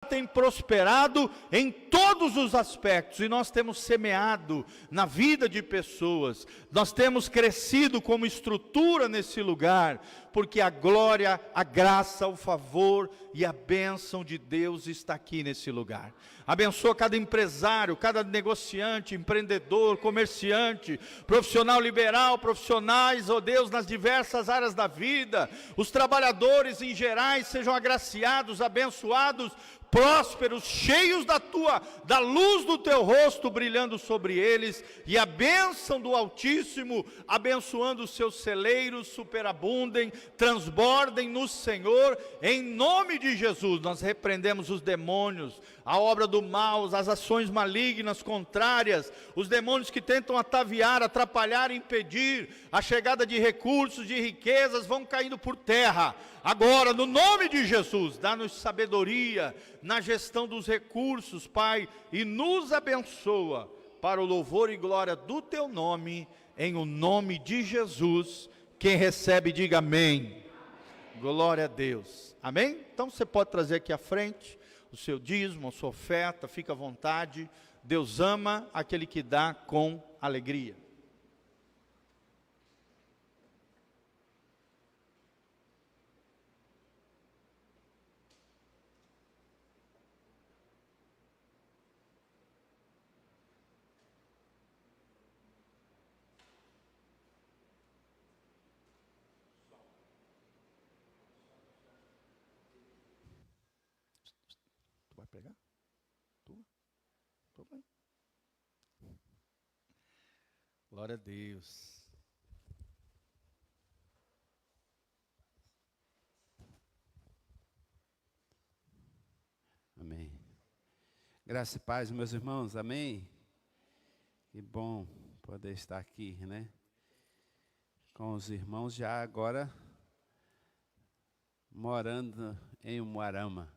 tem prosperado em todos os aspectos, e nós temos semeado na vida de pessoas, nós temos crescido como estrutura nesse lugar, porque a glória, a graça, o favor e a bênção de Deus está aqui nesse lugar. Abençoa cada empresário, cada negociante, empreendedor, comerciante, profissional liberal, profissionais, ó Deus, nas diversas áreas da vida, os trabalhadores em gerais sejam agraciados, abençoados, prósperos, cheios da luz do teu rosto brilhando sobre eles, e a bênção do Altíssimo abençoando os seus celeiros, superabundem, transbordem no Senhor, em nome de Jesus. Nós repreendemos os demônios, a obra do mal, as ações malignas, contrárias, os demônios que tentam ataviar, atrapalhar, impedir a chegada de recursos, de riquezas, vão caindo por terra. Agora, no nome de Jesus, dá-nos sabedoria na gestão dos recursos, Pai, e nos abençoa para o louvor e glória do Teu nome, em o nome de Jesus. Quem recebe, diga amém. Glória a Deus. Amém? Então você pode trazer aqui à frente o seu dízimo, a sua oferta, fica à vontade. Deus ama aquele que dá com alegria. Vai pegar? Tudo bem. Glória a Deus. Amém. Graça e paz, meus irmãos, amém? Que bom poder estar aqui, né? Com os irmãos já agora morando em Umuarama.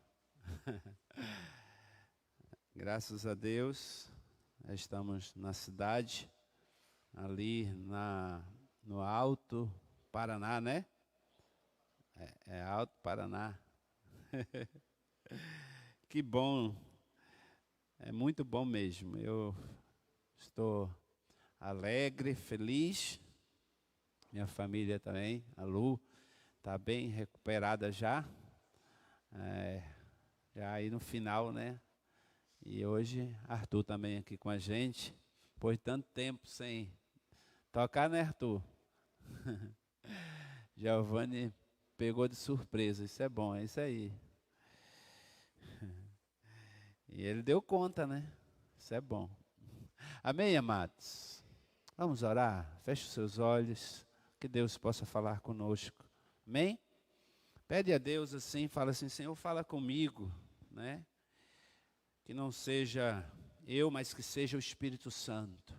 Graças a Deus, estamos na cidade, ali no Alto Paraná, né? É Alto Paraná. Que bom, é muito bom mesmo. Eu estou alegre, feliz. Minha família também, a Lu, está bem recuperada já. Já aí no final, né? E hoje, Arthur também aqui com a gente. Depois de tanto tempo sem tocar, né, Arthur? Giovanni pegou de surpresa, isso é bom, é isso aí. E ele deu conta, né? Isso é bom. Amém, amados? Vamos orar? Feche os seus olhos, que Deus possa falar conosco. Amém? Pede a Deus assim, fala assim, Senhor, fala comigo, né? Que não seja eu, mas que seja o Espírito Santo.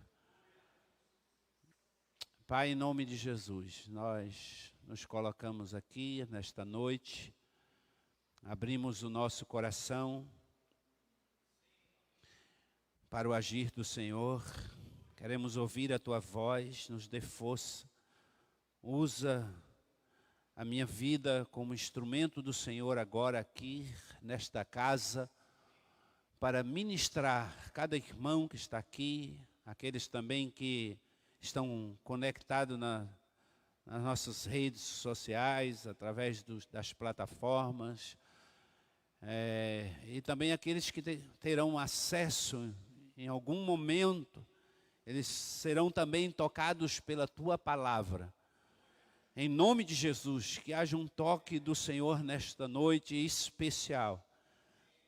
Pai, em nome de Jesus, nós nos colocamos aqui nesta noite, abrimos o nosso coração para o agir do Senhor, queremos ouvir a Tua voz, nos dê força, usa a minha vida como instrumento do Senhor agora aqui, nesta casa, para ministrar cada irmão que está aqui, aqueles também que estão conectados nas nossas redes sociais, através das plataformas, e também aqueles que terão acesso em algum momento, eles serão também tocados pela Tua palavra. Em nome de Jesus, que haja um toque do Senhor nesta noite especial.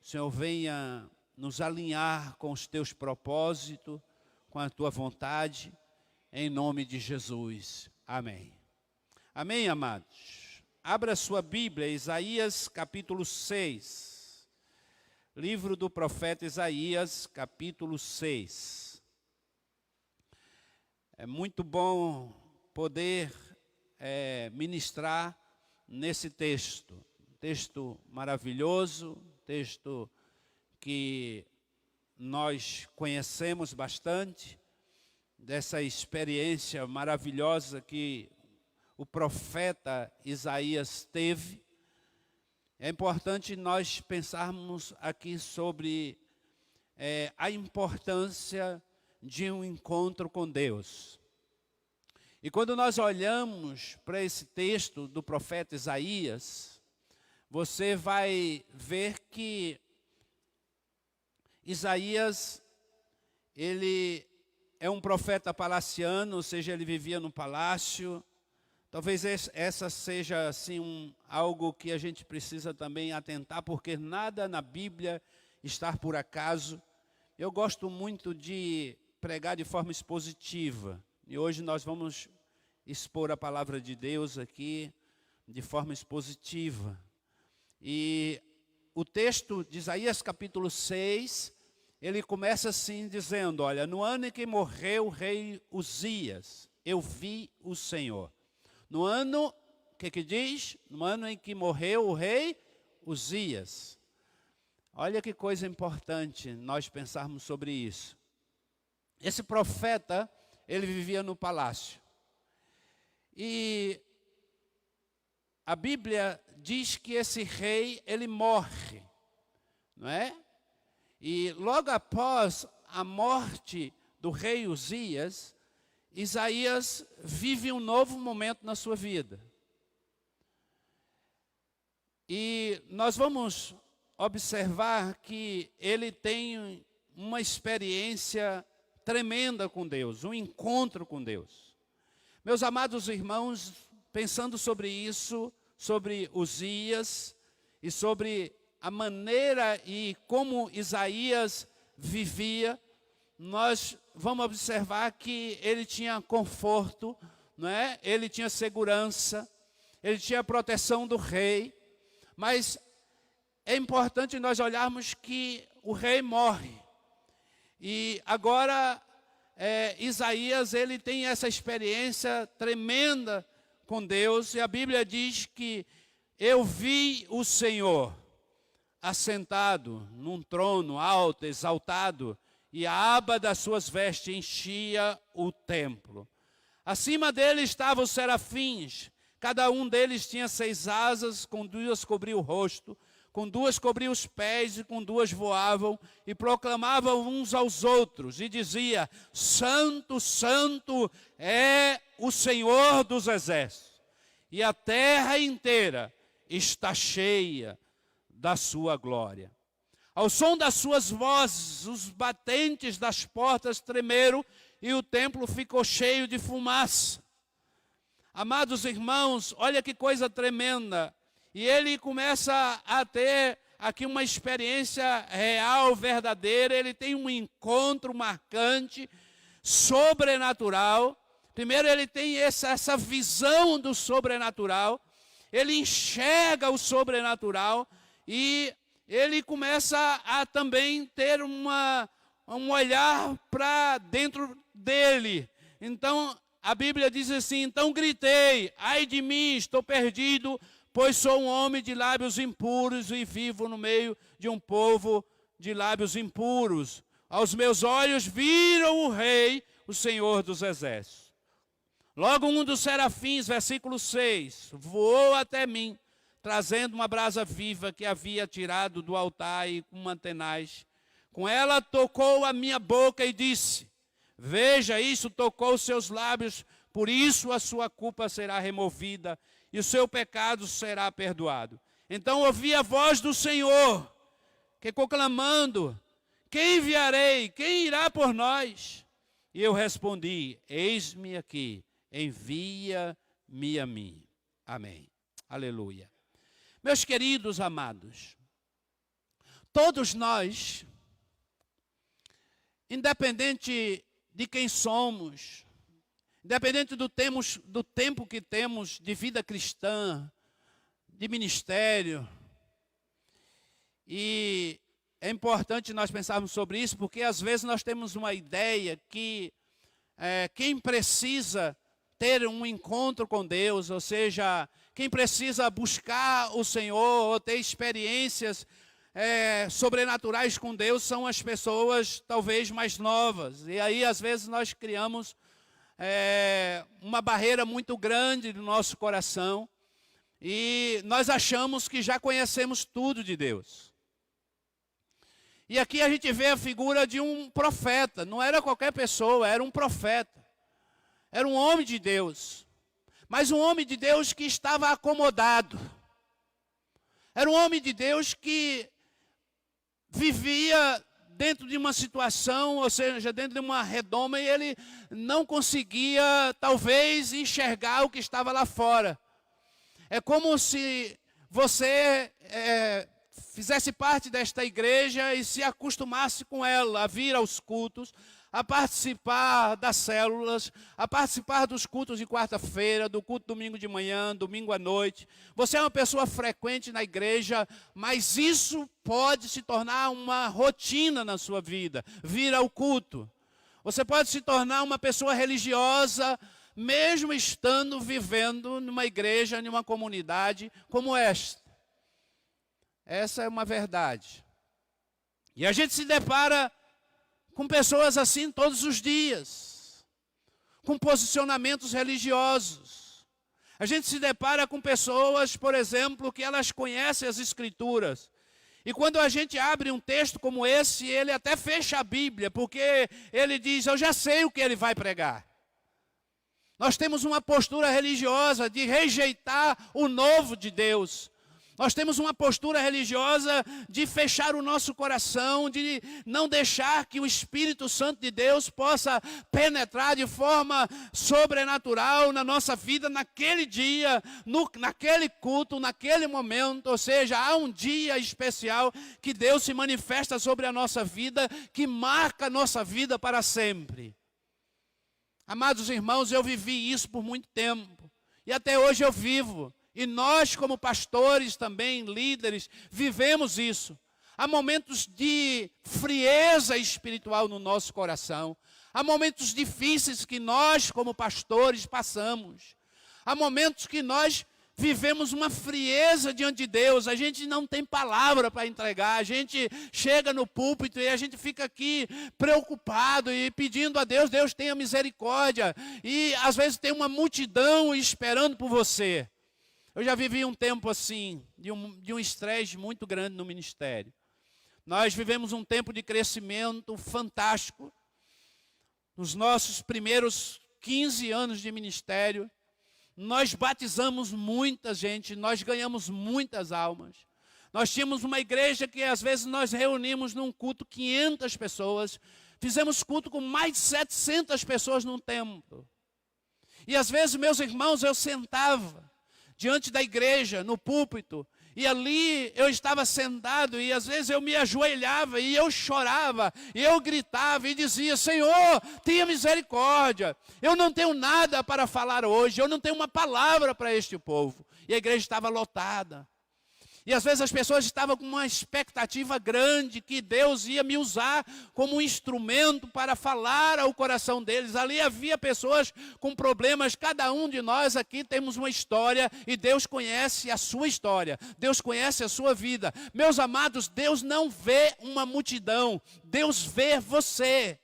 O Senhor venha nos alinhar com os Teus propósitos, com a Tua vontade, em nome de Jesus. Amém. Amém, amados? Abra sua Bíblia, Isaías capítulo 6. Livro do profeta Isaías, capítulo 6. É muito bom poder ministrar nesse texto. Texto maravilhoso, texto que nós conhecemos bastante, dessa experiência maravilhosa que o profeta Isaías teve, É importante nós pensarmos aqui sobre a importância de um encontro com Deus. E quando nós olhamos para esse texto do profeta Isaías, você vai ver que Isaías, ele é um profeta palaciano, ou seja, ele vivia no palácio. Talvez essa seja assim algo que a gente precisa também atentar, porque nada na Bíblia está por acaso. Eu gosto muito de pregar de forma expositiva, e hoje nós vamos expor a palavra de Deus aqui de forma expositiva. E o texto de Isaías capítulo 6, ele começa assim dizendo, olha, no ano em que morreu o rei Uzias, eu vi o Senhor. No ano, o que diz? No ano em que morreu o rei Uzias. Olha que coisa importante nós pensarmos sobre isso. Esse profeta, ele vivia no palácio. E a Bíblia diz que esse rei, ele morre, não é? E logo após a morte do rei Uzias, Isaías vive um novo momento na sua vida. E nós vamos observar que ele tem uma experiência tremenda com Deus, um encontro com Deus. Meus amados irmãos, pensando sobre isso, sobre Uzias e sobre a maneira e como Isaías vivia, nós vamos observar que ele tinha conforto, não é? Ele tinha segurança, ele tinha a proteção do rei, mas é importante nós olharmos que o rei morre. E agora Isaías, ele tem essa experiência tremenda com Deus, e a Bíblia diz que eu vi o Senhor assentado num trono alto, exaltado, e a aba das suas vestes enchia o templo. Acima dele estavam os serafins, cada um deles tinha 6 asas, com 2 cobria o rosto, com 2 cobria os pés e com 2 voavam, e proclamavam uns aos outros, e dizia, Santo, Santo é o Senhor dos exércitos, e a terra inteira está cheia da sua glória. Ao som das suas vozes, os batentes das portas tremeram e o templo ficou cheio de fumaça. Amados irmãos, olha que coisa tremenda. E ele começa a ter aqui uma experiência real, verdadeira. Ele tem um encontro marcante, sobrenatural. Primeiro ele tem essa visão do sobrenatural. Ele enxerga o sobrenatural e ele começa a também ter um olhar para dentro dele. Então, a Bíblia diz assim, então gritei, ai de mim, estou perdido, pois sou um homem de lábios impuros e vivo no meio de um povo de lábios impuros. Aos meus olhos viram o Rei, o Senhor dos Exércitos. Logo um dos serafins, versículo 6, voou até mim, trazendo uma brasa viva que havia tirado do altar e com mantenaz. Com ela tocou a minha boca e disse, veja, isso tocou os seus lábios, por isso a sua culpa será removida e o seu pecado será perdoado. Então ouvi a voz do Senhor, que conclamando, quem enviarei? Quem irá por nós? E eu respondi, eis-me aqui, envia-me a mim. Amém. Aleluia. Meus queridos amados, todos nós, independente de quem somos, independente do tempo que temos de vida cristã, de ministério, e é importante nós pensarmos sobre isso, porque às vezes nós temos uma ideia que quem precisa ter um encontro com Deus, ou seja, quem precisa buscar o Senhor ou ter experiências sobrenaturais com Deus são as pessoas talvez mais novas. E aí às vezes nós criamos uma barreira muito grande no nosso coração. e nós achamos que já conhecemos tudo de Deus. E aqui a gente vê a figura de um profeta. Não era qualquer pessoa, era um profeta. Era um homem de Deus. Mas um homem de Deus que estava acomodado. Era um homem de Deus que vivia dentro de uma situação, ou seja, dentro de uma redoma, e ele não conseguia, talvez, enxergar o que estava lá fora. É como se você fizesse parte desta igreja e se acostumasse com ela, a vir aos cultos, a participar das células, a participar dos cultos de quarta-feira, do culto domingo de manhã, domingo à noite. Você é uma pessoa frequente na igreja, mas isso pode se tornar uma rotina na sua vida, vir ao culto. Você pode se tornar uma pessoa religiosa, mesmo vivendo numa igreja, numa comunidade como esta. Essa é uma verdade. E a gente se depara com pessoas assim todos os dias, com posicionamentos religiosos. A gente se depara com pessoas, por exemplo, que elas conhecem as Escrituras. E quando a gente abre um texto como esse, ele até fecha a Bíblia, porque ele diz, eu já sei o que ele vai pregar. Nós temos uma postura religiosa de rejeitar o novo de Deus. Nós temos uma postura religiosa de fechar o nosso coração, de não deixar que o Espírito Santo de Deus possa penetrar de forma sobrenatural na nossa vida, naquele dia, naquele culto, naquele momento. Ou seja, há um dia especial que Deus se manifesta sobre a nossa vida, que marca a nossa vida para sempre. Amados irmãos, eu vivi isso por muito tempo, e até hoje eu vivo. E nós, como pastores também, líderes, vivemos isso. Há momentos de frieza espiritual no nosso coração. Há momentos difíceis que nós, como pastores, passamos. Há momentos que nós vivemos uma frieza diante de Deus. A gente não tem palavra para entregar. A gente chega no púlpito e a gente fica aqui preocupado e pedindo a Deus, Deus tenha misericórdia. E às vezes tem uma multidão esperando por você. Eu já vivi um tempo assim, de um estresse muito grande no ministério. Nós vivemos um tempo de crescimento fantástico. Nos nossos primeiros 15 anos de ministério, nós batizamos muita gente, nós ganhamos muitas almas. Nós tínhamos uma igreja que às vezes nós reunimos num culto 500 pessoas. Fizemos culto com mais de 700 pessoas num templo. E às vezes, meus irmãos, eu sentava diante da igreja, no púlpito, e ali eu estava sentado, e às vezes eu me ajoelhava, e eu chorava, e eu gritava, e dizia, Senhor, tenha misericórdia, eu não tenho nada para falar hoje, eu não tenho uma palavra para este povo. E a igreja estava lotada. E às vezes as pessoas estavam com uma expectativa grande que Deus ia me usar como um instrumento para falar ao coração deles. Ali havia pessoas com problemas, cada um de nós aqui temos uma história e Deus conhece a sua história, Deus conhece a sua vida. Meus amados, Deus não vê uma multidão, Deus vê você.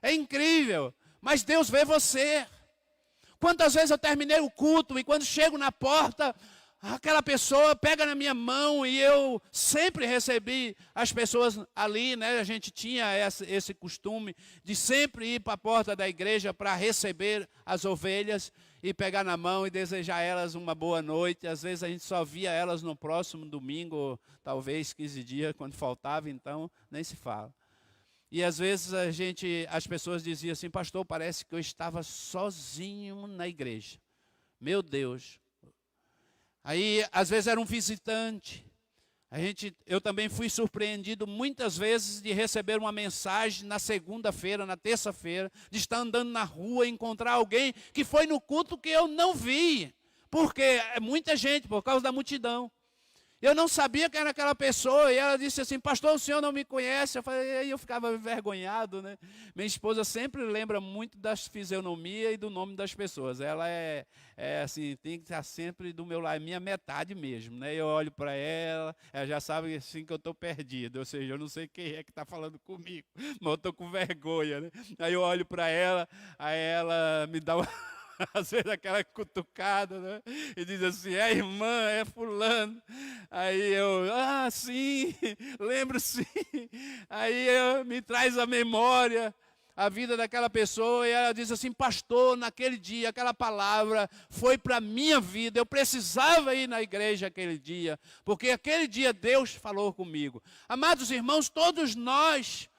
É incrível, mas Deus vê você. Quantas vezes eu terminei o culto e quando chego na porta, aquela pessoa pega na minha mão e eu sempre recebi as pessoas ali, né? A gente tinha esse costume de sempre ir para a porta da igreja para receber as ovelhas e pegar na mão e desejar a elas uma boa noite. Às vezes a gente só via elas no próximo domingo, talvez 15 dias, quando faltava, então nem se fala. E às vezes as pessoas diziam assim, pastor, parece que eu estava sozinho na igreja. Meu Deus. Aí, às vezes era um visitante. Eu também fui surpreendido muitas vezes de receber uma mensagem na segunda-feira, na terça-feira, de estar andando na rua e encontrar alguém que foi no culto que eu não vi. Porque é muita gente, por causa da multidão. Eu não sabia quem era aquela pessoa, e ela disse assim, pastor, o senhor não me conhece? Aí eu ficava envergonhado, né? Minha esposa sempre lembra muito da fisionomia e do nome das pessoas. Ela é assim, tem que estar sempre do meu lado, minha metade mesmo, né? Eu olho para ela, ela já sabe assim que eu estou perdido, ou seja, eu não sei quem é que está falando comigo, mas eu estou com vergonha, né? Aí eu olho para ela, aí ela me dá uma às vezes aquela cutucada, né? E diz assim, é irmã, é fulano. Aí eu, sim, lembro sim. Aí me traz à memória a vida daquela pessoa, e ela diz assim, pastor, naquele dia, aquela palavra foi para a minha vida, eu precisava ir na igreja aquele dia, porque aquele dia Deus falou comigo. Amados irmãos, todos nós,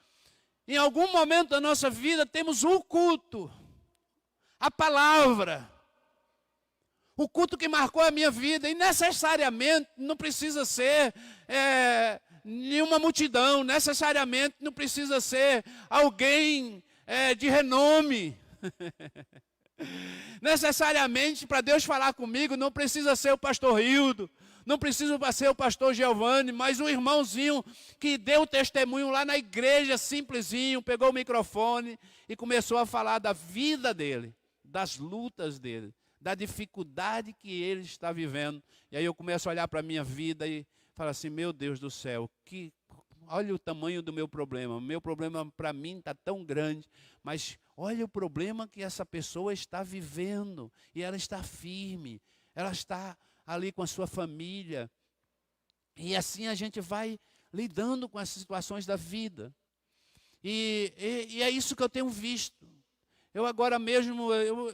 em algum momento da nossa vida, temos um culto, a palavra, o culto que marcou a minha vida, e necessariamente não precisa ser nenhuma multidão, necessariamente não precisa ser alguém de renome. Necessariamente, para Deus falar comigo, não precisa ser o pastor Hildo, não precisa ser o pastor Giovanni, mas um irmãozinho que deu testemunho lá na igreja, simplesinho, pegou o microfone e começou a falar da vida dele, das lutas dele, da dificuldade que ele está vivendo. E aí eu começo a olhar para a minha vida e falo assim, meu Deus do céu, olha o tamanho do meu problema. O meu problema para mim está tão grande, mas olha o problema que essa pessoa está vivendo. E ela está firme, ela está ali com a sua família. E assim a gente vai lidando com as situações da vida. E é isso que eu tenho visto. Eu agora mesmo,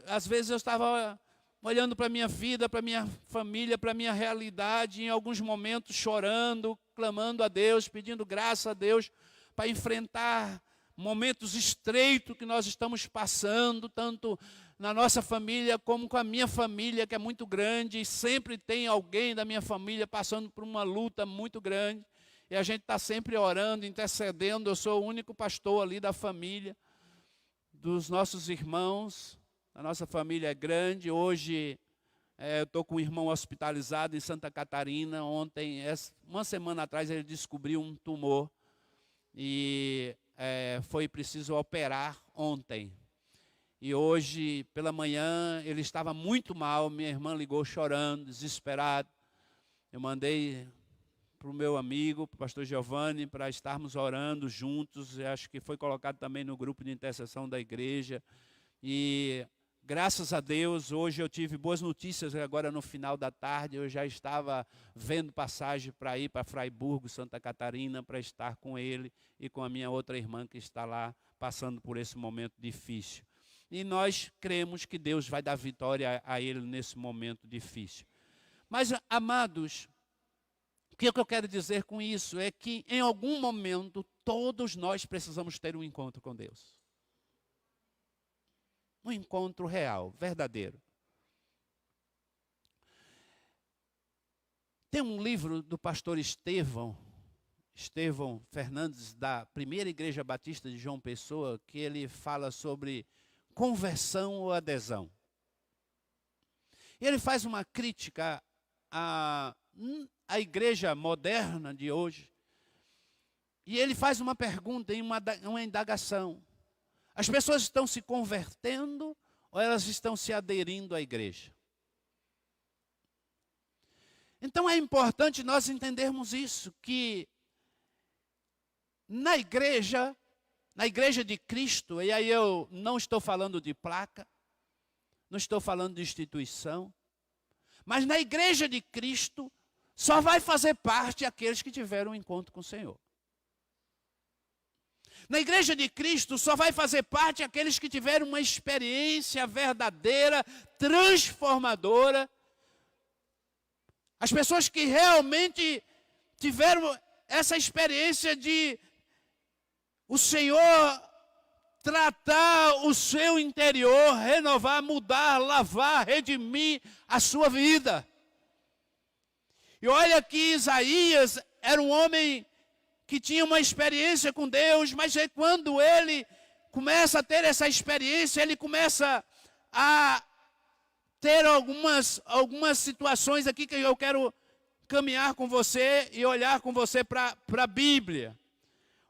às vezes eu estava olhando para a minha vida, para a minha família, para a minha realidade, em alguns momentos chorando, clamando a Deus, pedindo graça a Deus para enfrentar momentos estreitos que nós estamos passando, tanto na nossa família como com a minha família, que é muito grande, e sempre tem alguém da minha família passando por uma luta muito grande, e a gente está sempre orando, intercedendo. Eu sou o único pastor ali da família, dos nossos irmãos. A nossa família é grande. Hoje eu estou com um irmão hospitalizado em Santa Catarina. Ontem, uma semana atrás, ele descobriu um tumor e foi preciso operar ontem. E hoje, pela manhã, ele estava muito mal. Minha irmã ligou chorando, desesperado. Eu mandei para o meu amigo, para o pastor Giovanni, para estarmos orando juntos. Eu acho que foi colocado também no grupo de intercessão da igreja. E graças a Deus, hoje eu tive boas notícias. Agora no final da tarde eu já estava vendo passagem para ir para Fraiburgo, Santa Catarina, para estar com ele e com a minha outra irmã que está lá passando por esse momento difícil. E nós cremos que Deus vai dar vitória a ele nesse momento difícil. Mas, amados, o que eu quero dizer com isso é que em algum momento todos nós precisamos ter um encontro com Deus. Um encontro real, verdadeiro. Tem um livro do pastor Estevão Fernandes, da Primeira Igreja Batista de João Pessoa, que ele fala sobre conversão ou adesão. E ele faz uma crítica à igreja moderna de hoje. E ele faz uma pergunta, uma indagação. As pessoas estão se convertendo ou elas estão se aderindo à igreja? Então é importante nós entendermos isso, que na igreja de Cristo, e aí eu não estou falando de placa, não estou falando de instituição, mas na igreja de Cristo só vai fazer parte aqueles que tiveram um encontro com o Senhor. Na igreja de Cristo só vai fazer parte aqueles que tiveram uma experiência verdadeira, transformadora. As pessoas que realmente tiveram essa experiência de o Senhor tratar o seu interior, renovar, mudar, lavar, redimir a sua vida. E olha que Isaías era um homem que tinha uma experiência com Deus, mas quando ele começa a ter essa experiência, ele começa a ter algumas situações aqui que eu quero caminhar com você e olhar com você para a Bíblia.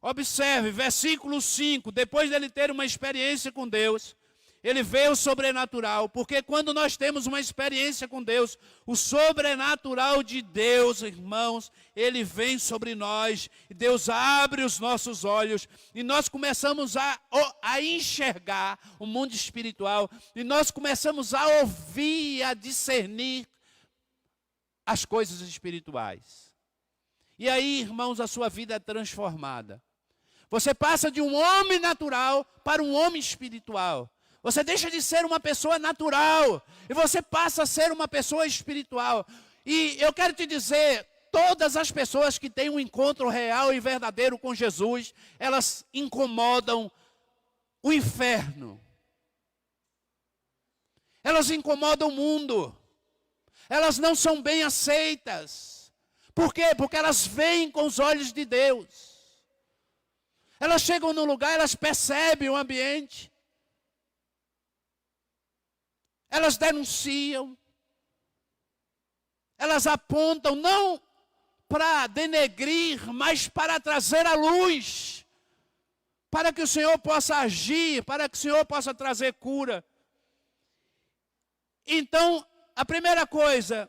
Observe, versículo 5, depois dele ter uma experiência com Deus, ele vê o sobrenatural, porque quando nós temos uma experiência com Deus, o sobrenatural de Deus, irmãos, ele vem sobre nós, e Deus abre os nossos olhos, e nós começamos a enxergar o mundo espiritual, e nós começamos a ouvir, a discernir as coisas espirituais. E aí, irmãos, a sua vida é transformada. Você passa de um homem natural para um homem espiritual. Você deixa de ser uma pessoa natural e você passa a ser uma pessoa espiritual. E eu quero te dizer, todas as pessoas que têm um encontro real e verdadeiro com Jesus, elas incomodam o inferno. Elas incomodam o mundo. Elas não são bem aceitas. Por quê? Porque elas veem com os olhos de Deus. Elas chegam no lugar, elas percebem o ambiente. Elas denunciam, elas apontam, não para denegrir, mas para trazer a luz, para que o Senhor possa agir, para que o Senhor possa trazer cura. Então, a primeira coisa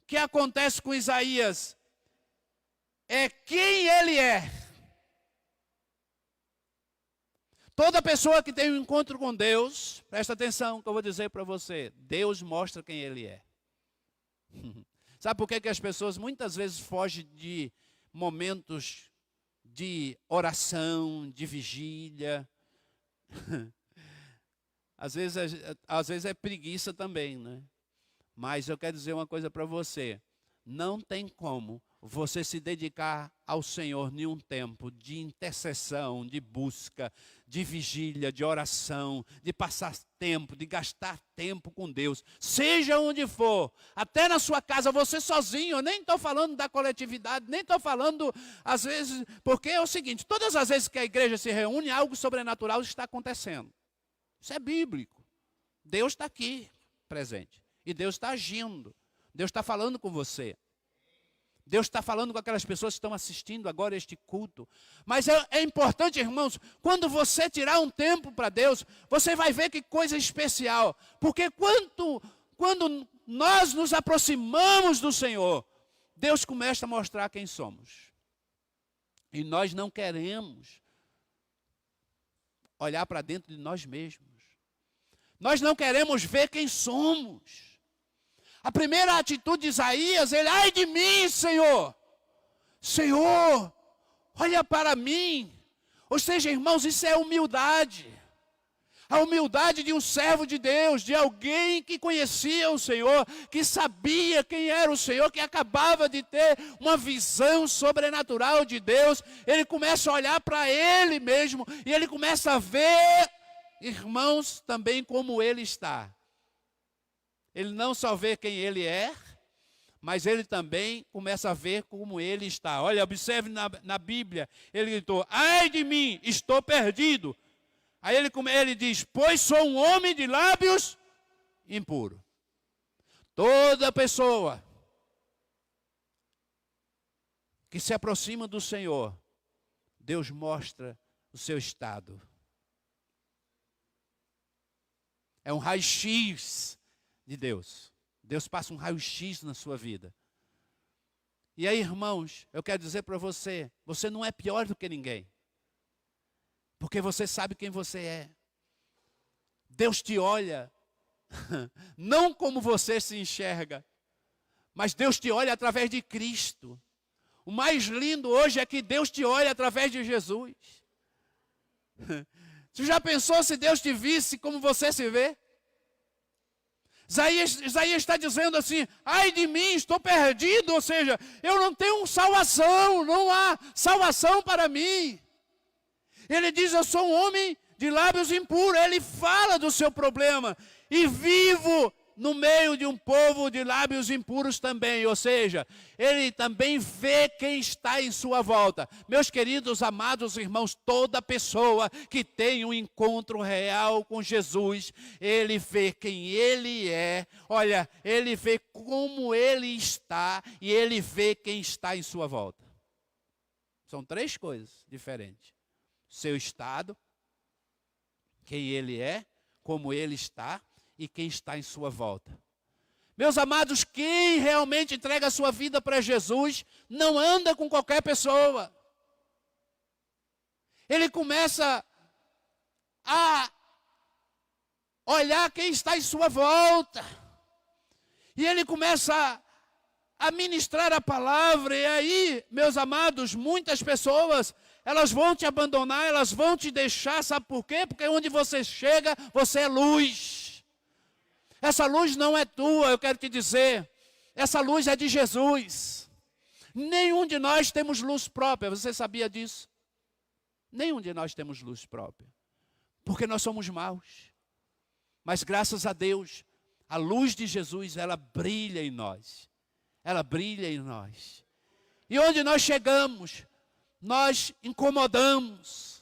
que acontece com Isaías é quem ele é. Toda pessoa que tem um encontro com Deus, presta atenção que eu vou dizer para você, Deus mostra quem Ele é. Sabe por que as pessoas muitas vezes fogem de momentos de oração, de vigília? Às vezes é preguiça também, né? Mas eu quero dizer uma coisa para você, não tem como você se dedicar ao Senhor em um tempo de intercessão, de busca, de vigília, de oração, de passar tempo, de gastar tempo com Deus, seja onde for, até na sua casa, você sozinho, eu nem estou falando da coletividade, nem estou falando, às vezes, porque é o seguinte, todas as vezes que a igreja se reúne, algo sobrenatural está acontecendo. Isso é bíblico. Deus está aqui, presente, e Deus está agindo, Deus está falando com você. Deus está falando com aquelas pessoas que estão assistindo agora este culto. Mas é importante, irmãos, quando você tirar um tempo para Deus, você vai ver que coisa especial. Porque quando nós nos aproximamos do Senhor, Deus começa a mostrar quem somos. E nós não queremos olhar para dentro de nós mesmos. Nós não queremos ver quem somos. A primeira atitude de Isaías, ele, ai de mim, Senhor. Senhor, olha para mim. Ou seja, irmãos, isso é humildade. A humildade de um servo de Deus, de alguém que conhecia o Senhor, que sabia quem era o Senhor, que acabava de ter uma visão sobrenatural de Deus. Ele começa a olhar para ele mesmo e ele começa a ver, irmãos, também como ele está. Ele não só vê quem ele é, mas ele também começa a ver como ele está. Olha, observe na Bíblia, ele gritou, ai de mim, estou perdido. Aí ele diz, pois sou um homem de lábios impuro. Toda pessoa que se aproxima do Senhor, Deus mostra o seu estado. É um raio-x de Deus. Deus passa um raio-x na sua vida. E aí, irmãos, eu quero dizer para você, você não é pior do que ninguém. Porque você sabe quem você é. Deus te olha, não como você se enxerga, mas Deus te olha através de Cristo. O mais lindo hoje é que Deus te olha através de Jesus. Você já pensou se Deus te visse como você se vê? Isaías está dizendo assim, ai de mim, estou perdido, ou seja, eu não tenho salvação, não há salvação para mim. Ele diz, eu sou um homem de lábios impuros, ele fala do seu problema, e vivo no meio de um povo de lábios impuros também, ou seja, ele também vê quem está em sua volta. Meus queridos, amados irmãos, toda pessoa que tem um encontro real com Jesus, ele vê quem ele é, olha, ele vê como ele está e ele vê quem está em sua volta. São três coisas diferentes. Seu estado, quem ele é, como ele está e quem está em sua volta. Meus amados, quem realmente entrega a sua vida para Jesus não anda com qualquer pessoa. Ele começa a olhar quem está em sua volta. E ele começa a ministrar a palavra. E aí, meus amados, muitas pessoas, elas vão te abandonar, elas vão te deixar. Sabe por quê? Porque onde você chega, você é luz. Essa luz não é tua, eu quero te dizer. Essa luz é de Jesus. Nenhum de nós temos luz própria. Você sabia disso? Nenhum de nós temos luz própria. Porque nós somos maus. Mas graças a Deus, a luz de Jesus, ela brilha em nós. Ela brilha em nós. E onde nós chegamos, nós incomodamos.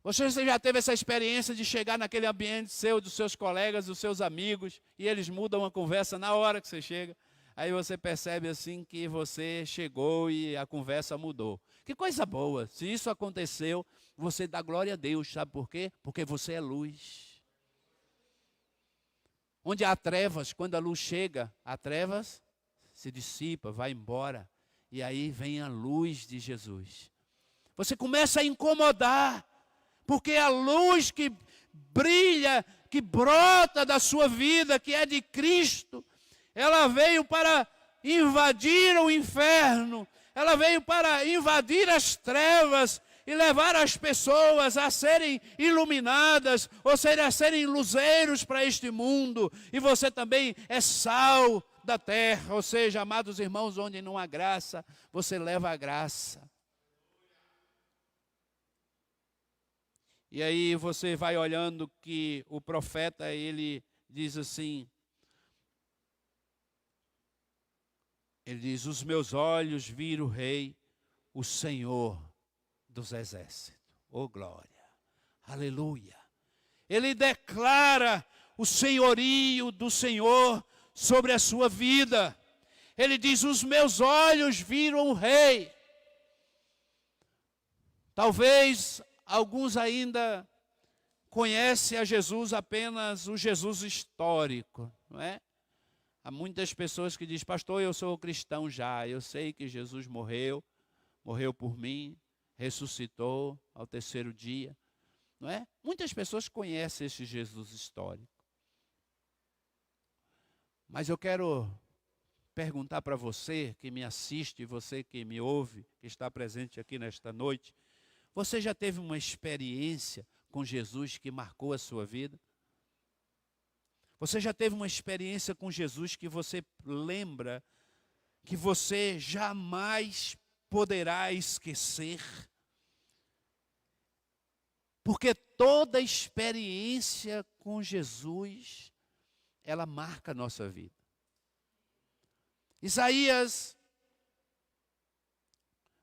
Você já teve essa experiência de chegar naquele ambiente seu, dos seus colegas, dos seus amigos, e eles mudam a conversa na hora que você chega. Aí você percebe assim que você chegou e a conversa mudou. Que coisa boa. Se isso aconteceu, você dá glória a Deus. Sabe por quê? Porque você é luz. Onde há trevas, quando a luz chega, a trevas se dissipa, vai embora. E aí vem a luz de Jesus. Você começa a incomodar, porque a luz que brilha, que brota da sua vida, que é de Cristo, ela veio para invadir o inferno, ela veio para invadir as trevas e levar as pessoas a serem iluminadas, ou seja, a serem luzeiros para este mundo. E você também é sal da terra, ou seja, amados irmãos, onde não há graça, você leva a graça. E aí você vai olhando que o profeta, ele diz assim, ele diz, os meus olhos viram o Rei, o Senhor dos exércitos. Oh glória, aleluia. Ele declara o senhorio do Senhor sobre a sua vida. Ele diz, os meus olhos viram o Rei. Talvez alguns ainda conhecem a Jesus apenas o Jesus histórico, não é? Há muitas pessoas que dizem, pastor, eu sou cristão já, eu sei que Jesus morreu por mim, ressuscitou ao terceiro dia, não é? Muitas pessoas conhecem esse Jesus histórico. Mas eu quero perguntar para você que me assiste, você que me ouve, que está presente aqui nesta noite, você já teve uma experiência com Jesus que marcou a sua vida? Você já teve uma experiência com Jesus que você lembra, que você jamais poderá esquecer? Porque toda experiência com Jesus, ela marca a nossa vida. Isaías,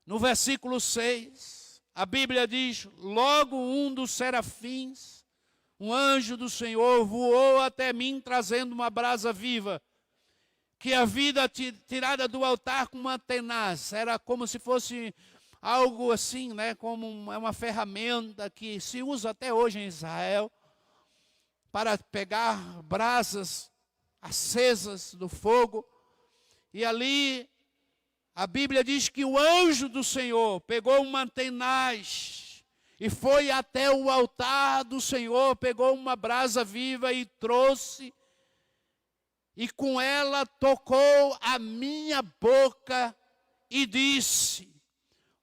no versículo 6, a Bíblia diz, logo um dos serafins, um anjo do Senhor, voou até mim trazendo uma brasa viva, que havia tirada do altar com uma tenaz. Era como se fosse algo assim, né, como uma ferramenta que se usa até hoje em Israel, para pegar brasas acesas do fogo. E ali, a Bíblia diz que o anjo do Senhor pegou uma tenaz e foi até o altar do Senhor, pegou uma brasa viva e trouxe, e com ela tocou a minha boca e disse,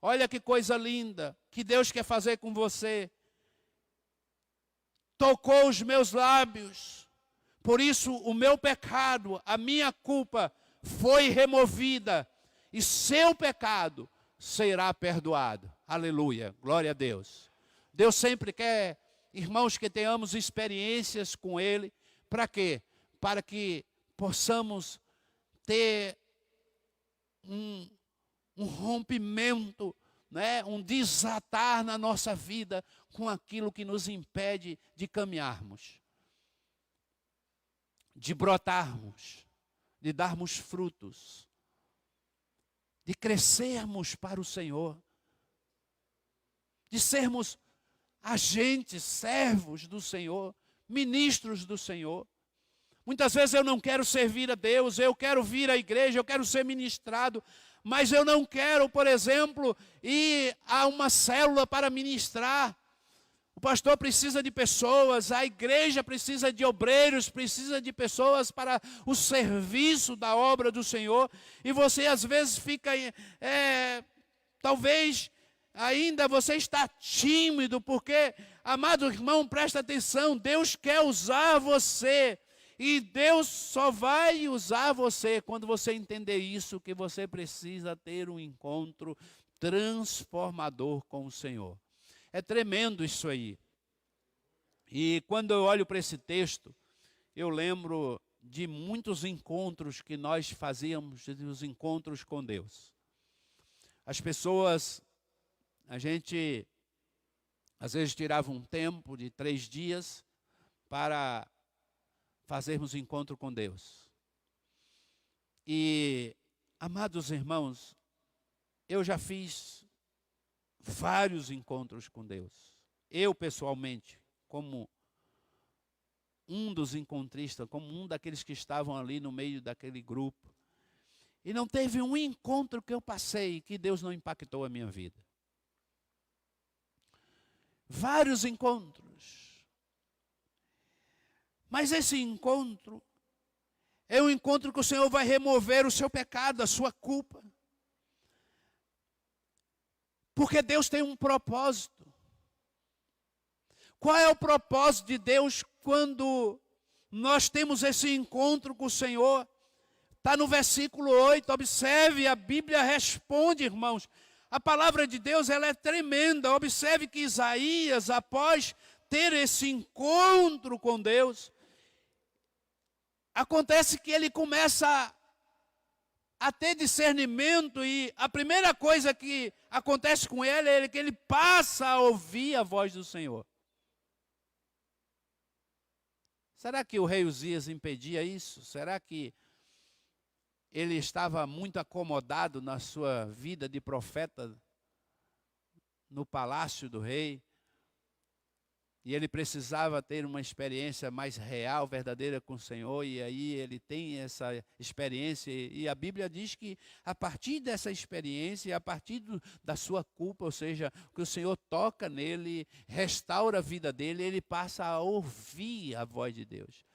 olha que coisa linda que Deus quer fazer com você. Tocou os meus lábios, por isso o meu pecado, a minha culpa foi removida, e seu pecado será perdoado. Aleluia, glória a Deus. Deus sempre quer, irmãos, que tenhamos experiências com Ele. Para quê? Para que possamos ter um rompimento, né? Um desatar na nossa vida com aquilo que nos impede de caminharmos, de brotarmos, de darmos frutos, de crescermos para o Senhor, de sermos agentes, servos do Senhor, ministros do Senhor. Muitas vezes eu não quero servir a Deus, eu quero vir à igreja, eu quero ser ministrado, mas eu não quero, por exemplo, ir a uma célula para ministrar. O pastor precisa de pessoas, a igreja precisa de obreiros, precisa de pessoas para o serviço da obra do Senhor. E você às vezes fica, talvez ainda você está tímido, porque, amado irmão, presta atenção, Deus quer usar você. E Deus só vai usar você quando você entender isso, que você precisa ter um encontro transformador com o Senhor. É tremendo isso aí. E quando eu olho para esse texto, eu lembro de muitos encontros que nós fazíamos, os encontros com Deus. As pessoas, a gente às vezes tirava um tempo de 3 dias para fazermos encontro com Deus. E, amados irmãos, eu já fiz vários encontros com Deus. Eu, pessoalmente, como um dos encontristas, como um daqueles que estavam ali no meio daquele grupo. E não teve um encontro que eu passei que Deus não impactou a minha vida. Vários encontros. Mas esse encontro é um encontro que o Senhor vai remover o seu pecado, a sua culpa. Porque Deus tem um propósito. Qual é o propósito de Deus quando nós temos esse encontro com o Senhor? Está no versículo 8, observe, a Bíblia responde, irmãos. A palavra de Deus, ela é tremenda. Observe que Isaías, após ter esse encontro com Deus, acontece que ele começa a ter discernimento, e a primeira coisa que acontece com ele é que ele passa a ouvir a voz do Senhor. Será que o rei Uzias impedia isso? Será que ele estava muito acomodado na sua vida de profeta no palácio do rei? E ele precisava ter uma experiência mais real, verdadeira com o Senhor, e aí ele tem essa experiência, e a Bíblia diz que a partir dessa experiência, a partir da sua culpa, ou seja, que o Senhor toca nele, restaura a vida dele, ele passa a ouvir a voz de Deus.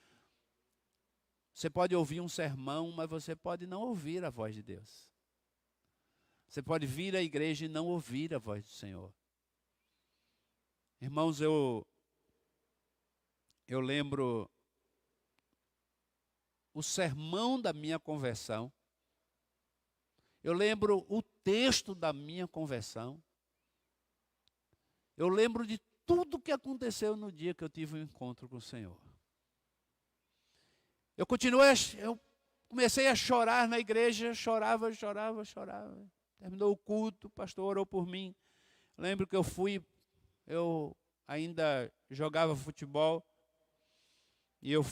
Você pode ouvir um sermão, mas você pode não ouvir a voz de Deus. Você pode vir à igreja e não ouvir a voz do Senhor. Irmãos, eu lembro o sermão da minha conversão. Eu lembro o texto da minha conversão. Eu lembro de tudo que aconteceu no dia que eu tive um encontro com o Senhor. Eu comecei a chorar na igreja, chorava. Terminou o culto, o pastor orou por mim. Lembro que eu ainda jogava futebol, e eu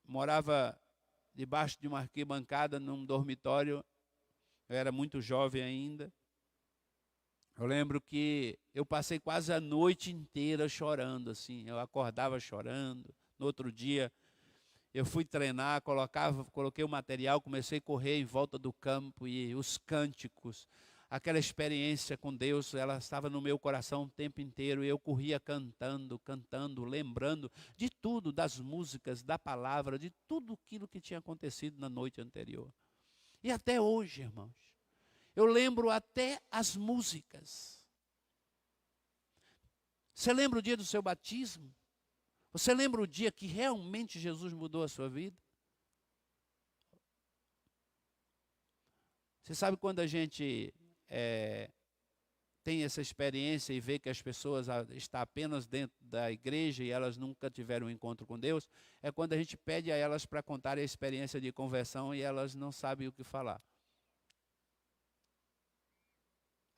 morava debaixo de uma arquibancada num dormitório, eu era muito jovem ainda. Eu lembro que eu passei quase a noite inteira chorando, assim, eu acordava chorando. No outro dia, eu fui treinar, coloquei o material, comecei a correr em volta do campo, e os cânticos, aquela experiência com Deus, ela estava no meu coração o tempo inteiro, e eu corria cantando, lembrando de tudo, das músicas, da palavra, de tudo aquilo que tinha acontecido na noite anterior. E até hoje, irmãos, eu lembro até as músicas. Você lembra o dia do seu batismo? Você lembra o dia que realmente Jesus mudou a sua vida? Você sabe quando a gente tem essa experiência e vê que as pessoas estão apenas dentro da igreja e elas nunca tiveram um encontro com Deus, é quando a gente pede a elas para contar a experiência de conversão e elas não sabem o que falar.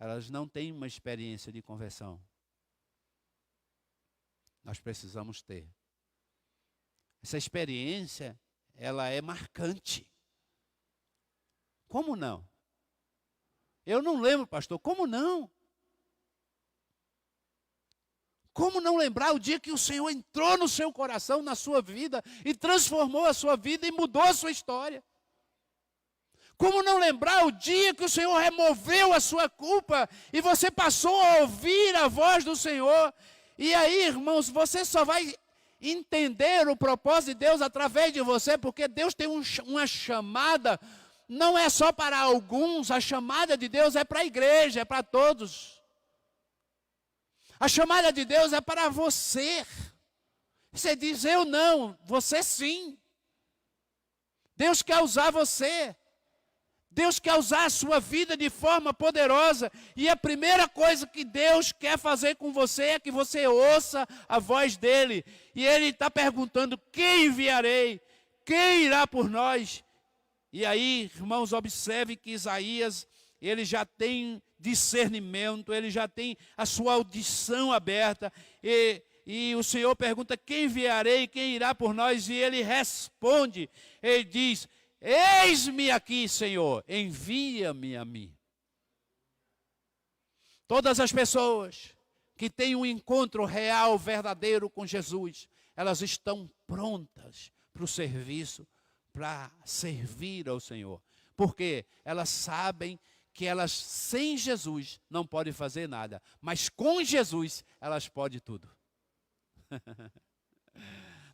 Elas não têm uma experiência de conversão. Nós precisamos ter. Essa experiência, ela é marcante. Como não? Eu não lembro, pastor, como não? Como não lembrar o dia que o Senhor entrou no seu coração, na sua vida, e transformou a sua vida e mudou a sua história? Como não lembrar o dia que o Senhor removeu a sua culpa e você passou a ouvir a voz do Senhor? E aí, irmãos, você só vai entender o propósito de Deus através de você, porque Deus tem uma chamada, não é só para alguns, a chamada de Deus é para a igreja, é para todos. A chamada de Deus é para você. Você diz, eu não, você sim. Deus quer usar você. Deus quer usar a sua vida de forma poderosa. E a primeira coisa que Deus quer fazer com você é que você ouça a voz dEle. E Ele está perguntando, quem enviarei? Quem irá por nós? E aí, irmãos, observe que Isaías, ele já tem discernimento, ele já tem a sua audição aberta. E o Senhor pergunta, quem enviarei? Quem irá por nós? E ele responde, ele diz, eis-me aqui, Senhor, envia-me a mim. Todas as pessoas que têm um encontro real, verdadeiro com Jesus, elas estão prontas para o serviço, para servir ao Senhor. Porque elas sabem que elas sem Jesus não podem fazer nada, mas com Jesus elas podem tudo.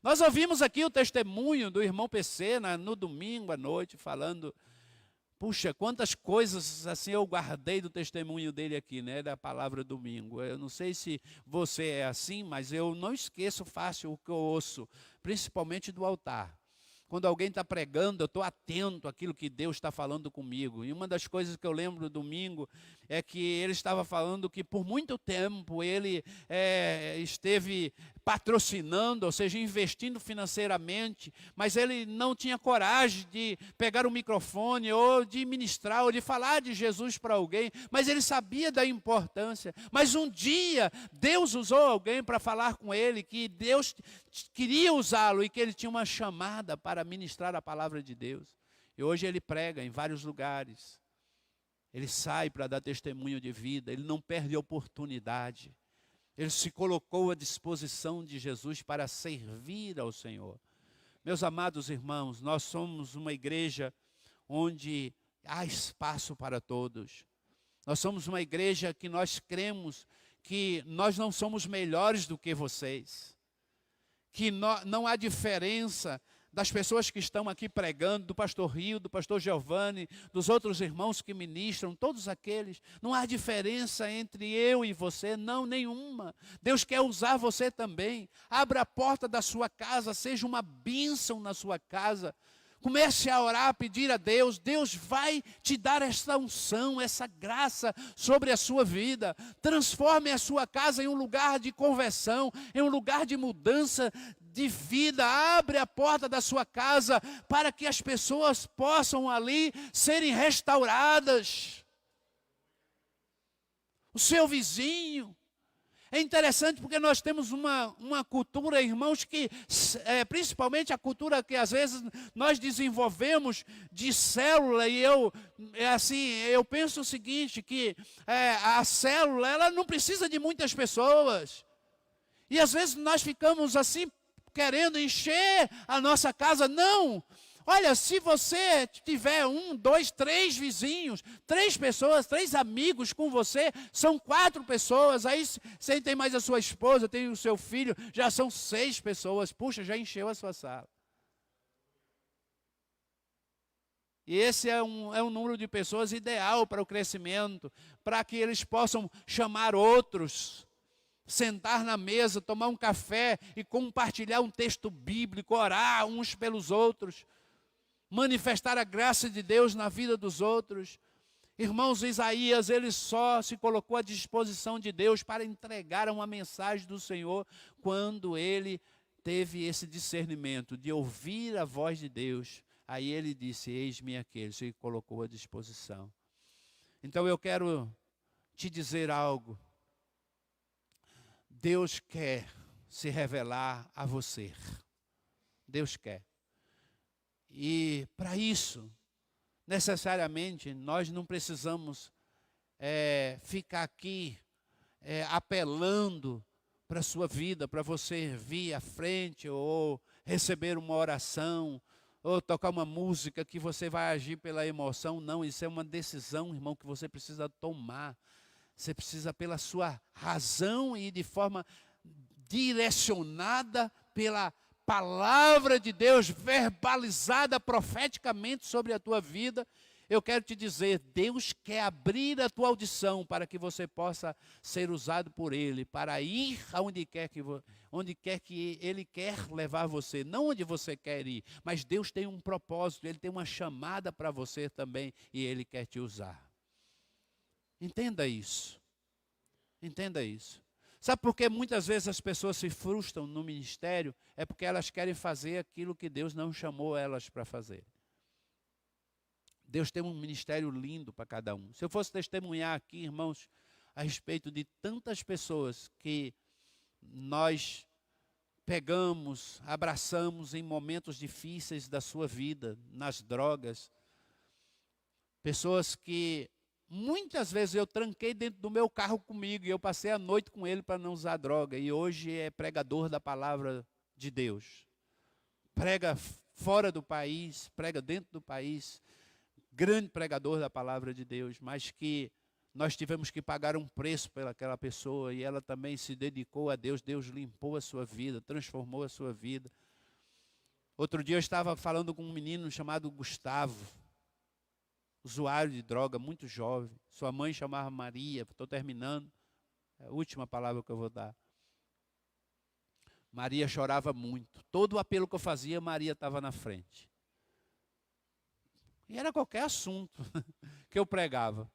Nós ouvimos aqui o testemunho do irmão PC no domingo à noite, falando, puxa, quantas coisas assim eu guardei do testemunho dele aqui, né, da palavra domingo. Eu não sei se você é assim, mas eu não esqueço fácil o que eu ouço, principalmente do altar. Quando alguém está pregando, eu estou atento àquilo que Deus está falando comigo. E uma das coisas que eu lembro domingo é que ele estava falando que por muito tempo ele esteve patrocinando, ou seja, investindo financeiramente, mas ele não tinha coragem de pegar o microfone ou de ministrar ou de falar de Jesus para alguém, mas ele sabia da importância. Mas um dia Deus usou alguém para falar com ele, que Deus queria usá-lo e que ele tinha uma chamada para ministrar a palavra de Deus. E hoje ele prega em vários lugares. Ele sai para dar testemunho de vida, ele não perde a oportunidade. Ele se colocou à disposição de Jesus para servir ao Senhor. Meus amados irmãos, nós somos uma igreja onde há espaço para todos. Nós somos uma igreja que nós cremos que nós não somos melhores do que vocês. Que não há diferença das pessoas que estão aqui pregando, do pastor Rio, do pastor Giovanni, dos outros irmãos que ministram, todos aqueles. Não há diferença entre eu e você, não, nenhuma. Deus quer usar você também. Abra a porta da sua casa, seja uma bênção na sua casa. Comece a orar, a pedir a Deus. Deus vai te dar essa unção, essa graça sobre a sua vida. Transforme a sua casa em um lugar de conversão, em um lugar de mudança de vida. Abre a porta da sua casa para que as pessoas possam ali serem restauradas. O seu vizinho. É interessante porque nós temos uma cultura, irmãos, que principalmente a cultura que às vezes nós desenvolvemos de célula, e eu penso o seguinte, que a célula, ela não precisa de muitas pessoas. E às vezes nós ficamos assim, querendo encher a nossa casa. Não! Olha, se você tiver 1, 2, 3 vizinhos, 3 pessoas, 3 amigos com você, são 4 pessoas, aí você tem mais a sua esposa, tem o seu filho, já são 6 pessoas. Puxa, já encheu a sua sala. E esse é um número de pessoas ideal para o crescimento, para que eles possam chamar outros, sentar na mesa, tomar um café e compartilhar um texto bíblico, orar uns pelos outros, manifestar a graça de Deus na vida dos outros. Irmãos, Isaías, ele só se colocou à disposição de Deus para entregar uma mensagem do Senhor quando ele teve esse discernimento de ouvir a voz de Deus. Aí ele disse, eis-me aqui, ele se colocou à disposição. Então eu quero te dizer algo. Deus quer se revelar a você. Deus quer. E para isso, necessariamente, nós não precisamos ficar aqui apelando para a sua vida, para você vir à frente, ou receber uma oração, ou tocar uma música que você vai agir pela emoção. Não, isso é uma decisão, irmão, que você precisa tomar. Você precisa, pela sua razão e de forma direcionada pela palavra de Deus, verbalizada profeticamente sobre a tua vida. Eu quero te dizer, Deus quer abrir a tua audição para que você possa ser usado por Ele, para ir aonde quer que Ele quer levar você, não onde você quer ir, mas Deus tem um propósito, Ele tem uma chamada para você também e Ele quer te usar. Entenda isso, entenda isso. Sabe por que muitas vezes as pessoas se frustram no ministério? É porque elas querem fazer aquilo que Deus não chamou elas para fazer. Deus tem um ministério lindo para cada um. Se eu fosse testemunhar aqui, irmãos, a respeito de tantas pessoas que nós pegamos, abraçamos em momentos difíceis da sua vida, nas drogas, pessoas que muitas vezes eu tranquei dentro do meu carro comigo e eu passei a noite com ele para não usar droga, e hoje é pregador da palavra de Deus. Prega fora do país, prega dentro do país, grande pregador da palavra de Deus, mas que nós tivemos que pagar um preço pelaquela pessoa, e ela também se dedicou a Deus. Deus limpou a sua vida, transformou a sua vida. Outro dia eu estava falando com um menino chamado Gustavo, usuário de droga, muito jovem. Sua mãe chamava Maria. Estou terminando, é a última palavra que eu vou dar. Maria chorava muito. Todo o apelo que eu fazia, Maria estava na frente. E era qualquer assunto que eu pregava.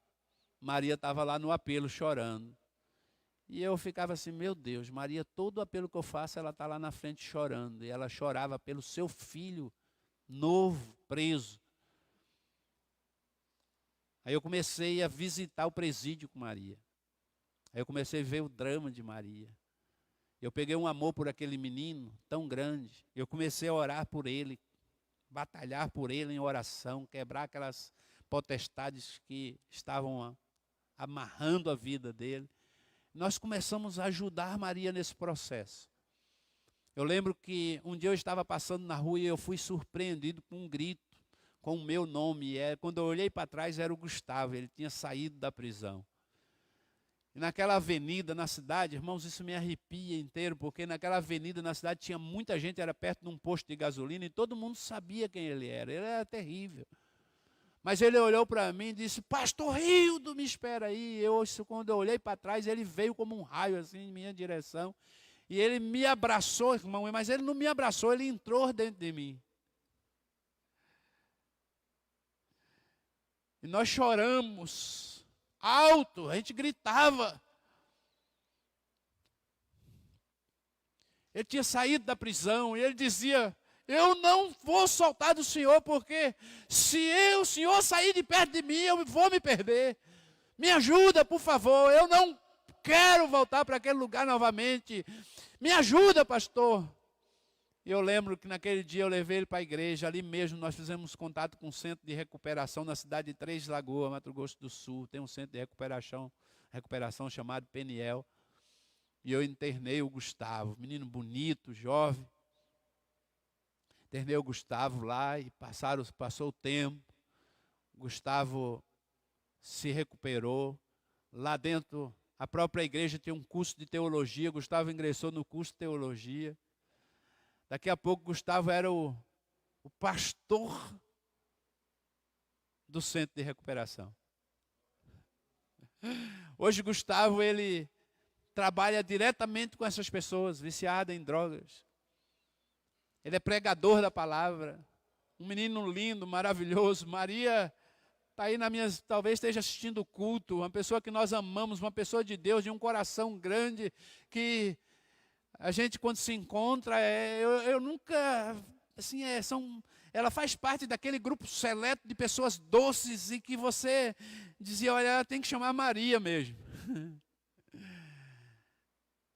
Maria estava lá no apelo chorando. E eu ficava assim, meu Deus, Maria, todo apelo que eu faço, ela está lá na frente chorando. E ela chorava pelo seu filho novo, preso. Aí eu comecei a visitar o presídio com Maria. Aí eu comecei a ver o drama de Maria. Eu peguei um amor por aquele menino tão grande. Eu comecei a orar por ele, batalhar por ele em oração, quebrar aquelas potestades que estavam amarrando a vida dele. Nós começamos a ajudar Maria nesse processo. Eu lembro que um dia eu estava passando na rua e eu fui surpreendido com um grito, com o meu nome. Quando eu olhei para trás era o Gustavo, ele tinha saído da prisão. E naquela avenida na cidade, irmãos, isso me arrepia inteiro, porque naquela avenida na cidade tinha muita gente, era perto de um posto de gasolina, e todo mundo sabia quem ele era terrível. Mas ele olhou para mim e disse, pastor Rildo, me espera aí. Quando eu olhei para trás, ele veio como um raio assim em minha direção, e ele me abraçou, irmão, mas ele não me abraçou, ele entrou dentro de mim. E nós choramos alto, a gente gritava. Ele tinha saído da prisão e ele dizia, eu não vou soltar do Senhor, porque se o Senhor sair de perto de mim, eu vou me perder. Me ajuda, por favor, eu não quero voltar para aquele lugar novamente. Me ajuda, pastor. E eu lembro que naquele dia eu levei ele para a igreja, ali mesmo nós fizemos contato com um centro de recuperação na cidade de Três Lagoas, Mato Grosso do Sul. Tem um centro de recuperação chamado Peniel. E eu internei o Gustavo, menino bonito, jovem. Internei o Gustavo lá e passou o tempo. O Gustavo se recuperou. Lá dentro, a própria igreja tem um curso de teologia. Gustavo ingressou no curso de teologia. Daqui a pouco, Gustavo era o pastor do centro de recuperação. Hoje, Gustavo, ele trabalha diretamente com essas pessoas viciadas em drogas. Ele é pregador da palavra. Um menino lindo, maravilhoso. Maria está aí talvez esteja assistindo o culto. Uma pessoa que nós amamos, uma pessoa de Deus, de um coração grande, que a gente, quando se encontra, eu nunca, assim, ela faz parte daquele grupo seleto de pessoas doces e que você dizia, olha, ela tem que chamar Maria mesmo.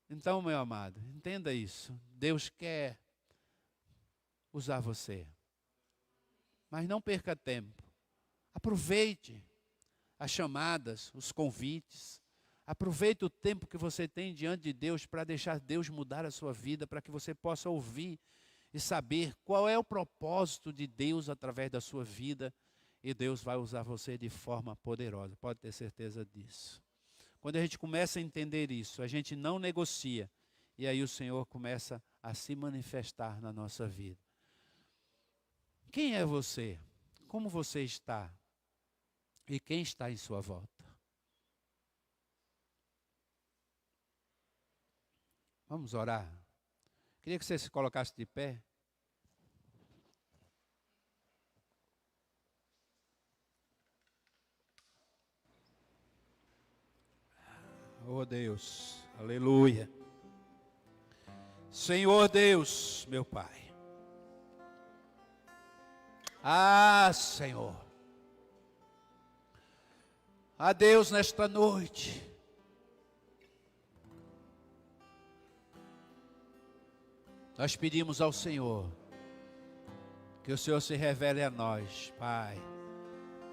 Então, meu amado, entenda isso. Deus quer usar você. Mas não perca tempo. Aproveite as chamadas, os convites, Aproveite o tempo que você tem diante de Deus para deixar Deus mudar a sua vida, para que você possa ouvir e saber qual é o propósito de Deus através da sua vida. E Deus vai usar você de forma poderosa, pode ter certeza disso. Quando a gente começa a entender isso, a gente não negocia. E aí o Senhor começa a se manifestar na nossa vida. Quem é você? Como você está? E quem está em sua volta? Vamos orar. Queria que você se colocasse de pé. Oh Deus, aleluia. Senhor Deus, meu Pai. Ah, Senhor. Ah, Deus, nesta noite. Nós pedimos ao Senhor que o Senhor se revele a nós, Pai.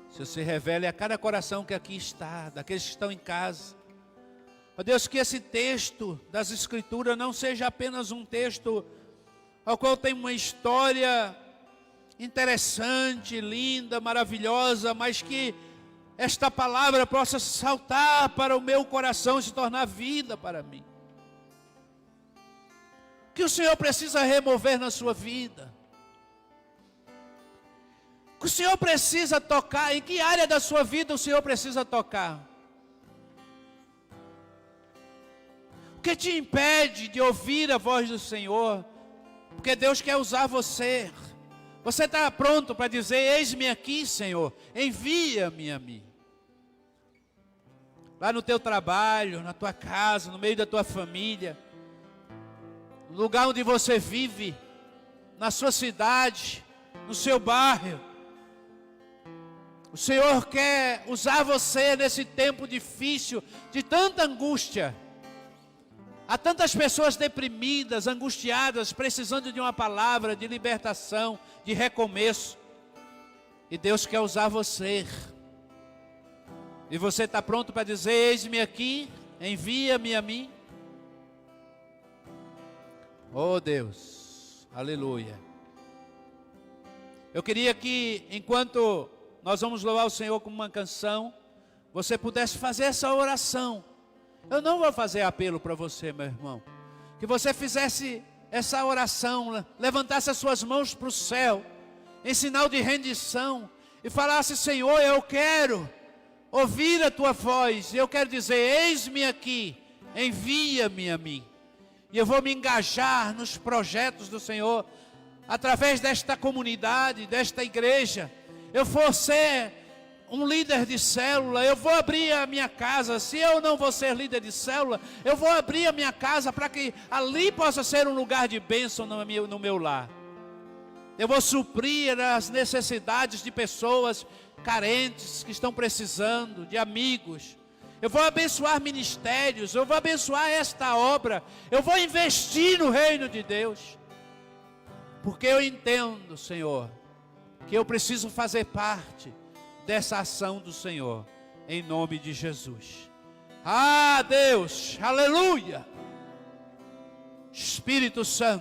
O Senhor se revele a cada coração que aqui está, daqueles que estão em casa. Ó Deus, que esse texto das Escrituras não seja apenas um texto ao qual tem uma história interessante, linda, maravilhosa, mas que esta palavra possa saltar para o meu coração e se tornar vida para mim. O que o Senhor precisa remover na sua vida? O que o Senhor precisa tocar? Em que área da sua vida o Senhor precisa tocar? O que te impede de ouvir a voz do Senhor? Porque Deus quer usar você. Você está pronto para dizer: eis-me aqui, Senhor, envia-me a mim. Lá no teu trabalho, na tua casa, no meio da tua família, no lugar onde você vive, na sua cidade, no seu bairro. O Senhor quer usar você nesse tempo difícil, de tanta angústia. Há tantas pessoas deprimidas, angustiadas, precisando de uma palavra de libertação, de recomeço. E Deus quer usar você. E você está pronto para dizer: eis-me aqui, envia-me a mim? Oh Deus, aleluia. Eu queria que, enquanto nós vamos louvar o Senhor com uma canção, você pudesse fazer essa oração. Eu não vou fazer apelo para você, meu irmão. Que você fizesse essa oração, levantasse as suas mãos para o céu, em sinal de rendição, e falasse: Senhor, eu quero ouvir a tua voz. Eu quero dizer: eis-me aqui, envia-me a mim. E eu vou me engajar nos projetos do Senhor, através desta comunidade, desta igreja. Eu vou ser um líder de célula, eu vou abrir a minha casa. Se eu não vou ser líder de célula, eu vou abrir a minha casa para que ali possa ser um lugar de bênção no meu lar. Eu vou suprir as necessidades de pessoas carentes que estão precisando, de amigos. Eu vou abençoar ministérios, eu vou abençoar esta obra, eu vou investir no reino de Deus. Porque eu entendo, Senhor, que eu preciso fazer parte dessa ação do Senhor, em nome de Jesus. Ah, Deus, aleluia! Espírito Santo.